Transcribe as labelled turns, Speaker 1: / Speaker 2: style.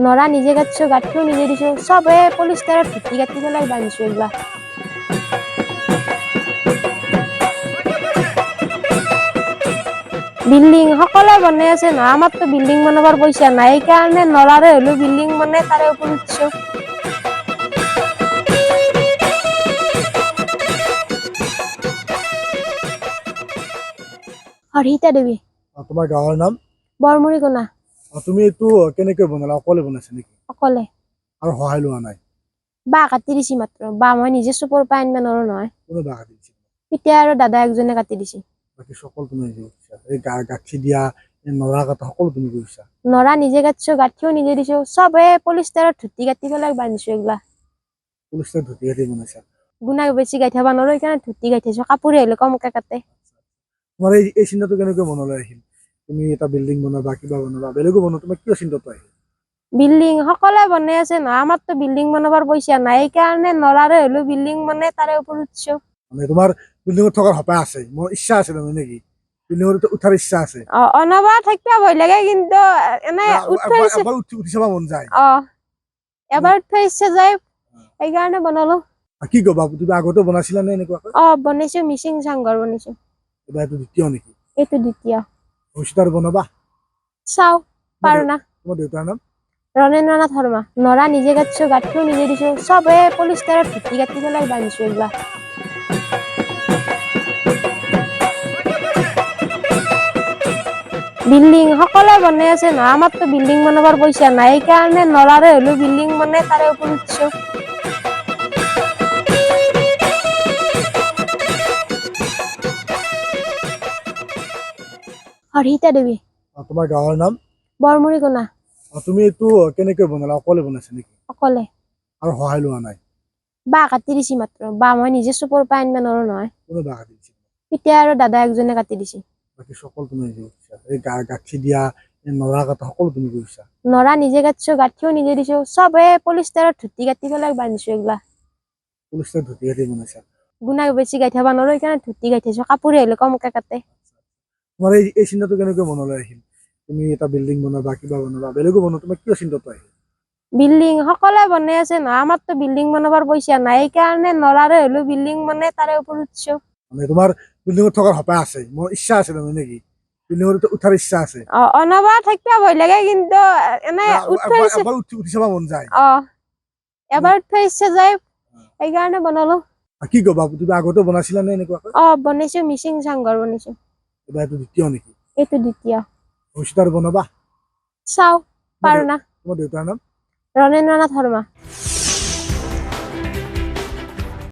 Speaker 1: নৰা নিজে গাঁঠছো, গাঁঠিও নিজে দিছো, চবে পলিষ্টাৰত ধুতি কাটি পেলাই বান্ধিছো এইবিলাক। বিল্ডিং সকলোৱে বনাই আছে নহয়, আমাৰতো বিল্ডিং বনাবৰ পইচা নাই, সেইকাৰণে নৰাৰে হলেও বিল্ডিং বনাই তাৰে ওপৰত উঠছো। হৰিতা দেৱী।
Speaker 2: তোমাৰ গাঁৱৰ নাম?
Speaker 1: বৰমুৰি কোনা।
Speaker 2: তুমি এইটো কেনেকৈ বনালা? অকলে বনাইছা নেকি?
Speaker 1: অকলে।
Speaker 2: আৰু সহায় লোৱা নাই?
Speaker 1: বাঁহ কাটি দিছি মাত্ৰ, বাঁহ মই নিজে চুপৰ পৰা আনিব নোৱাৰো নহয়।
Speaker 2: কোনে বাঁহ কাটি দিছে?
Speaker 1: এতিয়া আৰু দাদা একজনে কাটি দিছে।
Speaker 2: বাকী সকলো তুমি কৰিছা? এই গাঁঠি দিয়া, এই নৰা কটা সকলো তুমি কৰিছা?
Speaker 1: নৰা নিজে গাঁঠছো, গাঁঠিও নিজে দিছো, চবে পলিষ্টাৰত ধুতি কাটি পেলাই বান্ধিছো এইবিলাক।
Speaker 2: পলিষ্টাৰ ধুতি কাটি বনাইছা?
Speaker 1: গুণা বেছি গাঁঠিব নোৱাৰো, সেইকাৰণে ধুতি গাঁঠিছো, কাপোৰে হ'লে কমকে কাটে।
Speaker 2: তোমাৰ এই চিন্তাটো কেনেকৈ মনলৈ আহিল? তুমি এটা বিল্ডিং বনাবা, কিবা বনাবা, বেলেগো বনোৱা, তোমাৰ কিয় চিন্তাটো আহিল?
Speaker 1: বিল্ডিং সকলোৱে বনাই আছে নহয়, আমাৰতো বিল্ডিং বনাবৰ পইচা নাই, সেইকাৰণে নৰাৰে হলেও বিল্ডিং বনাই তাৰে ওপৰত উঠছো।
Speaker 2: মানে তোমাৰ বিল্ডিঙত থকাৰ সপাহ আছে, মোৰ ইচ্ছা আছে তাৰমানে নেকি? বিল্ডিঙত উঠাৰ ইচ্ছা আছে?
Speaker 1: অনবাৰ থাকিব ভয় লাগে, কিন্তু এনে
Speaker 2: এবাৰ উঠি চাব মন যায়?
Speaker 1: এবাৰ উঠব ইচ্ছা যায়, সেইকাৰণে বনালো।
Speaker 2: কি কবা, তুমি আগতে বনাইছিলা নে এনেকুৱাকৈ?
Speaker 1: বনাইছো, মিচিং চাংঘৰ বনাইছো।
Speaker 2: এবাৰ এইটো দ্বিতীয় নেকি?
Speaker 1: এইটো দ্বিতীয়।
Speaker 2: ভৱিষ্যতে আৰু বনাবা?
Speaker 1: চাও পাৰো না।
Speaker 2: তোমাৰ দেউতাৰ নাম?
Speaker 1: ৰণেন্দ্ৰনাথ শৰ্মা। নৰা নিজে গাঁঠছো, গাঁঠিও নিজে দিছো, চবে পলিষ্টাৰত ধুতি কাটি পেলাই বান্ধিছো এইবিলাক। বিল্ডিং সকলোৱে বনাই আছে নহয়, আমাৰতো বিল্ডিং বনাবৰ পইচা নাই, সেইকাৰণে নৰাৰে হলেও বিল্ডিং বনাই তাৰে ওপৰত উঠছো। হৰিতা দেৱী।
Speaker 2: তোমাৰ গাঁৱৰ নাম?
Speaker 1: বৰমুৰি কোনা।
Speaker 2: তুমি এইটো কেনেকৈ বনালা? অকলে বনাইছা নেকি?
Speaker 1: অকলে।
Speaker 2: আৰু সহায় লোৱা নাই?
Speaker 1: বাঁহ কাটি দিছি মাত্ৰ, বাঁহ মই নিজে চুপৰ পৰা আনিব নোৱাৰো নহয়।
Speaker 2: কোনে বাঁহ কাটি দিছে?
Speaker 1: এতিয়া আৰু দাদা একজনে কাটি দিছে।
Speaker 2: বাকী সকলো তুমি কৰিছা? এই গাঁঠি দিয়া, এই নৰা কটা সকলো তুমি কৰিছা?
Speaker 1: নৰা নিজে গাঁঠছো, গাঁঠিও নিজে দিছো, চবে পলিষ্টাৰত ধুতি কাটি পেলাই বান্ধিছো এইবিলাক।
Speaker 2: পলিষ্টাৰ ধুতি কাটি বনাইছা?
Speaker 1: গুণা বেছি গাঁঠিব নোৱাৰো, সেইকাৰণে ধুতি গাঁঠিছো, কাপোৰে হ'লে কমকে কাটে।
Speaker 2: তোমাৰ এই চিন্তাটো কেনেকৈ মনলৈ আহিল? তুমি এটা বিল্ডিং বনাবা, কিবা বনাবা, বেলেগো বনোৱা, তোমাৰ কিয় চিন্তাটো আহিল?
Speaker 1: বিল্ডিং সকলোৱে বনাই আছে নহয়, আমাৰতো বিল্ডিং বনাবৰ পইচা নাই, সেইকাৰণে নৰাৰে হলেও বিল্ডিং বনাই তাৰে ওপৰত উঠছো।
Speaker 2: মানে তোমাৰ বিল্ডিঙত থকাৰ সপাহ আছে, মোৰ ইচ্ছা আছে তাৰমানে নেকি? বিল্ডিঙত উঠাৰ ইচ্ছা আছে?
Speaker 1: অনবাৰ থাকিব ভয় লাগে, কিন্তু এনে
Speaker 2: এবাৰ উঠি চাব মন যায়?
Speaker 1: এবাৰ উঠব ইচ্ছা যায়, সেইকাৰণে বনালো।
Speaker 2: কি কবা, তুমি আগতে বনাইছিলা নে এনেকুৱাকৈ?
Speaker 1: বনাইছো, মিচিং চাংঘৰ বনাইছো।
Speaker 2: এবাৰ এইটো দ্বিতীয় নেকি?
Speaker 1: এইটো দ্বিতীয়।
Speaker 2: ভৱিষ্যতে আৰু বনাবা?
Speaker 1: চাও পাৰো না।
Speaker 2: তোমাৰ দেউতাৰ নাম?
Speaker 1: ৰণেন্দ্ৰনাথ শৰ্মা।